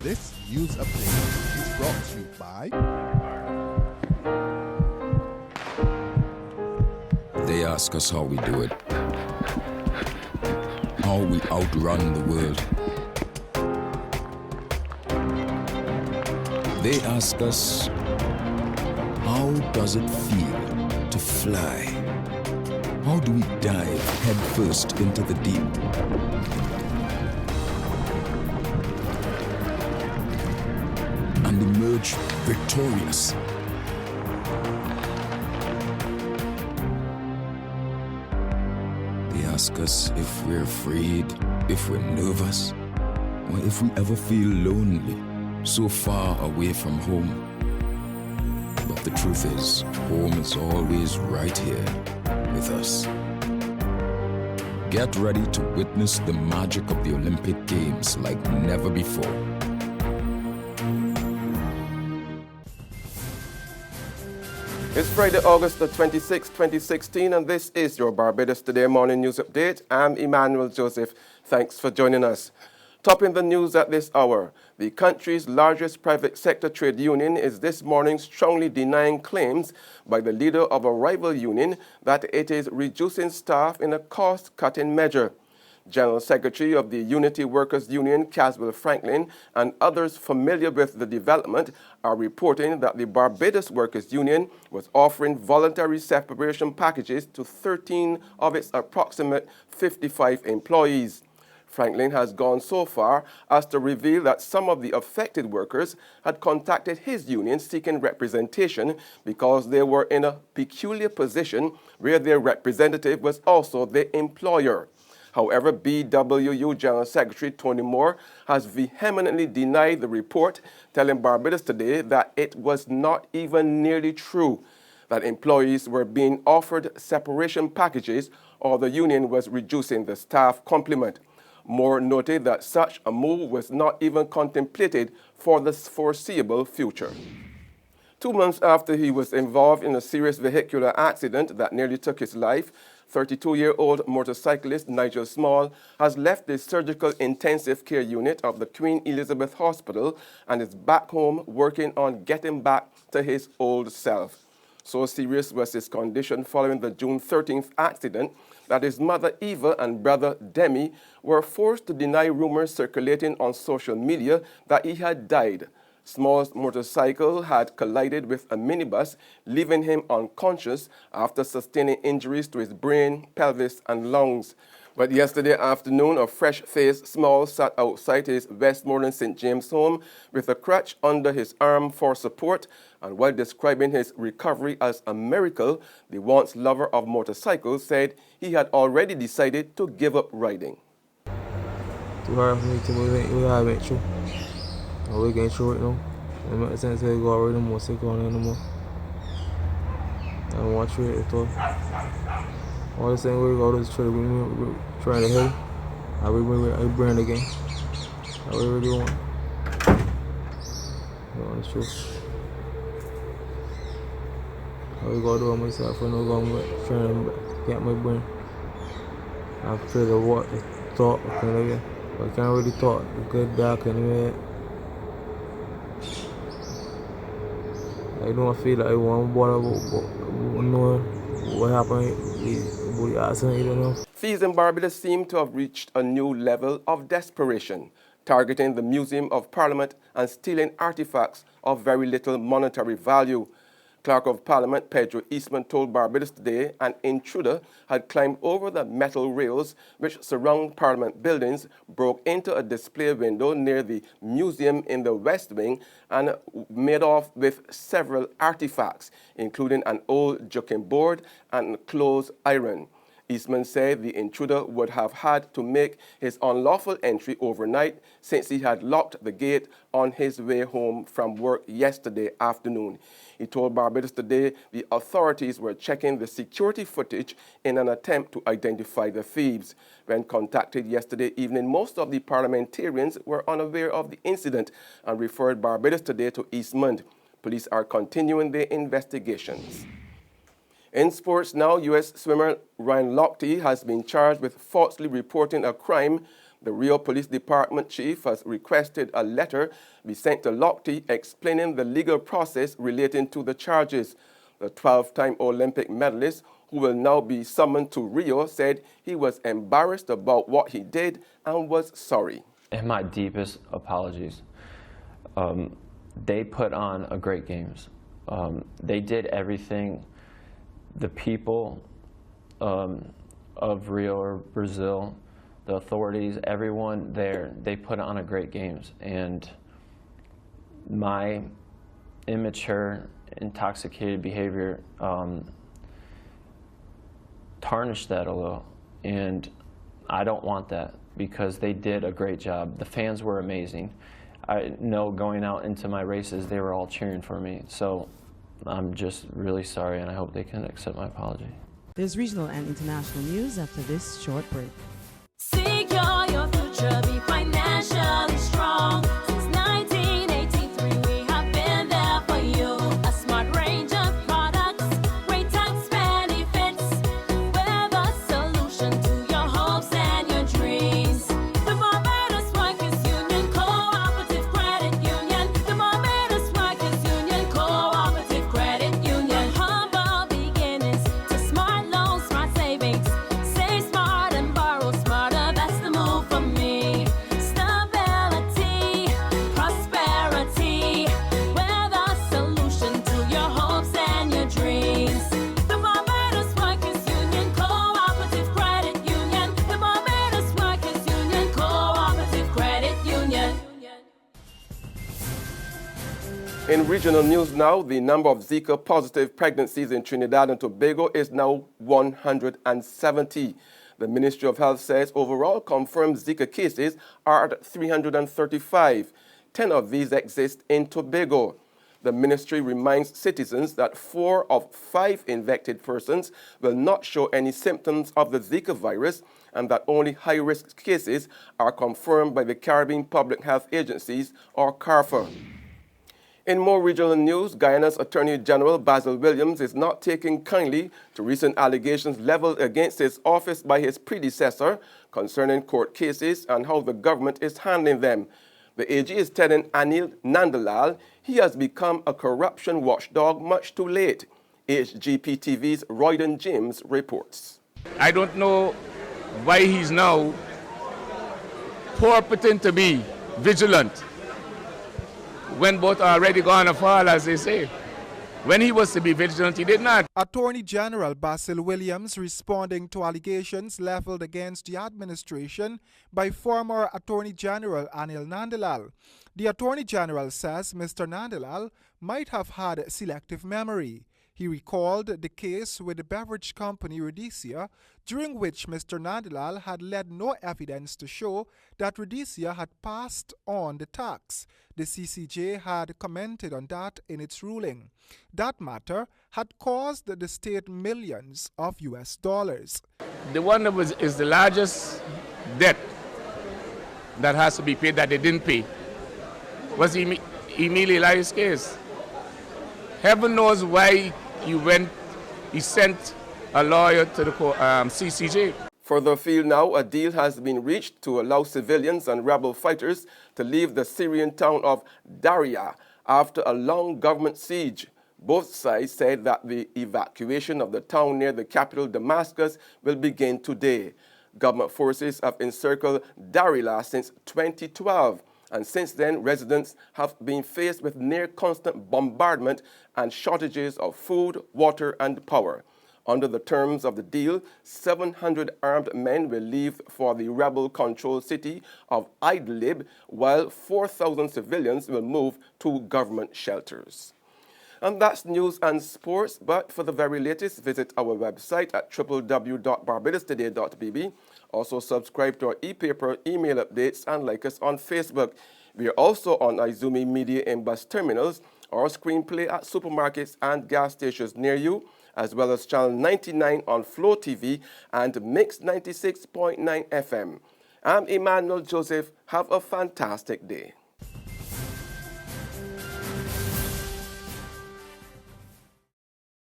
This news update is brought to you by... They ask us how we do it, how we outrun the world. They ask us, how does it feel to fly? How do we dive headfirst into the deep? And emerge victorious. They ask us if we're afraid, if we're nervous, or if we ever feel lonely, so far away from home. But the truth is, home is always right here with us. Get ready to witness the magic of the Olympic Games like never before. It's Friday, August the 26th, 2016, and this is your Barbados Today Morning News Update. I'm Emmanuel Joseph. Thanks for joining us. Topping the news at this hour, the country's largest private sector trade union is this morning strongly denying claims by the leader of a rival union that it is reducing staff in a cost-cutting measure. General Secretary of the Unity Workers Union, Caswell Franklin, and others familiar with the development are reporting that the Barbados Workers Union was offering voluntary separation packages to 13 of its approximate 55 employees. Franklin has gone so far as to reveal that some of the affected workers had contacted his union seeking representation because they were in a peculiar position where their representative was also the employer. However, BWU General Secretary Tony Moore has vehemently denied the report, telling Barbados Today that it was not even nearly true, that employees were being offered separation packages or the union was reducing the staff complement. Moore noted that such a move was not even contemplated for the foreseeable future. 2 months after he was involved in a serious vehicular accident that nearly took his life, 32-year-old motorcyclist Nigel Small has left the surgical intensive care unit of the Queen Elizabeth Hospital and is back home working on getting back to his old self. So serious was his condition following the June 13th accident that his mother Eva and brother Demi were forced to deny rumors circulating on social media that he had died. Small's motorcycle had collided with a minibus, leaving him unconscious after sustaining injuries to his brain, pelvis, and lungs. But yesterday afternoon, a fresh-faced Small sat outside his Westmoreland St. James home with a crutch under his arm for support, and while describing his recovery as a miracle, the once lover of motorcycles said he had already decided to give up riding. Too hard for me to make through. We're getting through it now. It makes sense to go already no more, sick on anymore. I don't want to treat it at all. All the same way we go to trying to help. I will bring it brand again. I really want. No, it's true. I will go do it myself and I'm trying to get my brain. I've tried to walk the talk kind of way. But I can't really talk the good dark anyway. I don't feel like I want to know what happened with the accident, you don't know. Thieves in Barbados seem to have reached a new level of desperation, targeting the Museum of Parliament and stealing artifacts of very little monetary value. Clerk of Parliament Pedro Eastman told Barbados Today an intruder had climbed over the metal rails which surround Parliament buildings, broke into a display window near the museum in the West Wing, and made off with several artifacts, including an old joking board and clothes iron. Eastman said the intruder would have had to make his unlawful entry overnight since he had locked the gate on his way home from work yesterday afternoon. He told Barbados Today the authorities were checking the security footage in an attempt to identify the thieves. When contacted yesterday evening, most of the parliamentarians were unaware of the incident and referred Barbados Today to Eastman. Police are continuing their investigations. In sports now, U.S. swimmer Lochte has been charged with falsely reporting a crime The Rio Police Department chief has requested a letter be sent to Lochte explaining the legal process relating to the charges. The 12-time Olympic medalist, who will now be summoned to Rio, said he was embarrassed about what he did and was sorry. And my deepest apologies. They put on a great games. They did everything. The people of Rio or Brazil, the authorities, everyone there, they put on a great games. And my immature, intoxicated behavior tarnished that a little. And I don't want that, because they did a great job. The fans were amazing. I know going out into my races, they were all cheering for me. So I'm just really sorry, and I hope they can accept my apology. There's regional and international news after this short break. Secure your future, be financially strong. Since 1983, we have been there for you. A smart range of products, great tax benefits. We're the solution to your hopes and your dreams. The Barbados Workers Union, Cooperative Credit Union. The Barbados Workers Union, Cooperative Credit Union. Humble beginnings to smart loans, smart savings. Save smart and borrow smarter, that's the move for me. Stability, prosperity, we're the solution to your hopes and your dreams. The Barbados Workers Union, Cooperative Credit Union. The Barbados Workers Union, Cooperative Credit Union. In regional news now, the number of Zika positive pregnancies in Trinidad and Tobago is now 170. The Ministry of Health says overall confirmed Zika cases are at 335. 10 of these exist in Tobago. The ministry reminds citizens that 4 of 5 infected persons will not show any symptoms of the Zika virus, and that only high-risk cases are confirmed by the Caribbean Public Health Agencies, or CARPHA. In more regional news, Guyana's Attorney General Basil Williams is not taking kindly to recent allegations leveled against his office by his predecessor concerning court cases and how the government is handling them. The AG is telling Anil Nandalal he has become a corruption watchdog much too late. HGP TV's Royden James reports. I don't know why he's now purporting to be vigilant when both are already gone afar, as they say. When he was to be vigilant, he did not. Attorney General Basil Williams responding to allegations leveled against the administration by former Attorney General Anil Nandalal. The Attorney General says Mr. Nandalal might have had selective memory. He recalled the case with the beverage company Rhodesia, during which Mr. Nandalal had led no evidence to show that Rhodesia had passed on the tax. The CCJ had commented on that in its ruling. That matter had caused the state millions of US dollars. The one that is the largest debt that has to be paid that they didn't pay was Emile Elias' case. Heaven knows why he sent a lawyer to the CCJ. Further afield now, a deal has been reached to allow civilians and rebel fighters to leave the Syrian town of Daria after a long government siege. Both sides said that the evacuation of the town near the capital Damascus will begin today. Government forces have encircled Daria since 2012. And since then, residents have been faced with near constant bombardment and shortages of food, water, and power. Under the terms of the deal, 700 armed men will leave for the rebel-controlled city of Idlib, while 4,000 civilians will move to government shelters. And that's news and sports, but for the very latest, visit our website at www.barbadostoday.bb. Also subscribe to our e-paper, email updates, and like us on Facebook. We are also on Izumi Media in bus terminals, or screenplay at supermarkets and gas stations near you, as well as Channel 99 on Flow TV and Mix 96.9 FM. I'm Emmanuel Joseph. Have a fantastic day.